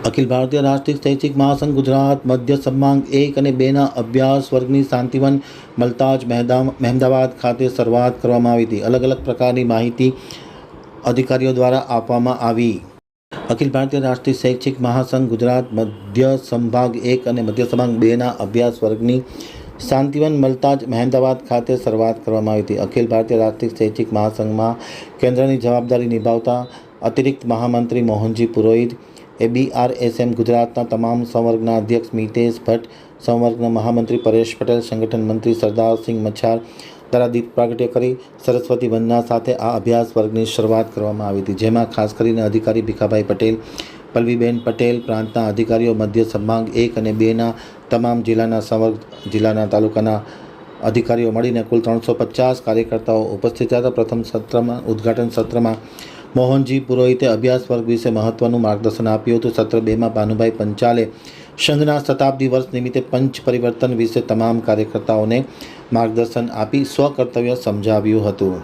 અખિલ ભારતીય રાષ્ટ્રીય શૈક્ષિક મહાસંઘ ગુજરાત મધ્ય સમાંગ 1 અને 2ના અભ્યાસ વર્ગની શાંતિવન મલતાજ મહેમદાવાદ ખાતે શરૂઆત કરવામાં આવી હતી. અલગ અલગ પ્રકારની માહિતી અધિકારીઓ દ્વારા આપવામાં આવી. અખિલ ભારતીય રાષ્ટ્રીય શૈક્ષિક મહાસંઘ ગુજરાત મધ્ય સંભાગ 1 અને મધ્ય સંભાગ 2ના અભ્યાસ વર્ગની શાંતિવન મલતાજ મહેમદાવાદ ખાતે શરૂઆત કરવામાં આવી હતી. અખિલ ભારતીય રાષ્ટ્રીય શૈક્ષિક મહાસંઘમાં કેન્દ્રની જવાબદારી નિભાવતા અતિરિક્ત મહામંત્રી મોહનજી પુરોહિત, ABRSM ગુજરાતના તમામ સંવર્ગના અધ્યક્ષ મિતેશ ભટ્ટ, સંવર્ગના મહામંત્રી પરેશ પટેલ, સંગઠન મંત્રી સરદારસિંહ મચ્છાર દ્વારા દીપ પ્રાગટ્ય કરી સરસ્વતી વંદના સાથે આ અભ્યાસ વર્ગની શરૂઆત કરવામાં આવી હતી. જેમાં ખાસ કરીને અધિકારી ભીખાભાઈ પટેલ, પલ્લવીબેન પટેલ, પ્રાંતના અધિકારીઓ, મધ્ય સંભાગ 1 અને 2ના તમામ જિલ્લાના સંવર્ગ, જિલ્લાના તાલુકાના અધિકારીઓ મળીને કુલ 350 કાર્યકર્તાઓ ઉપસ્થિત હતા. પ્રથમ સત્રમાં ઉદ્ઘાટન સત્રમાં મોહનજી પુરોહિતે અભ્યાસ વર્ગ વિશે મહત્વનું માર્ગદર્શન આપ્યું હતું. સત્ર 2માં ભાનુભાઈ પંચાલે સંઘના શતાબ્દી વર્ષ નિમિત્તે પંચ પરિવર્તન વિશે તમામ કાર્યકર્તાઓને માર્ગદર્શન આપી સ્વકર્તવ્ય સમજાવ્યું હતું.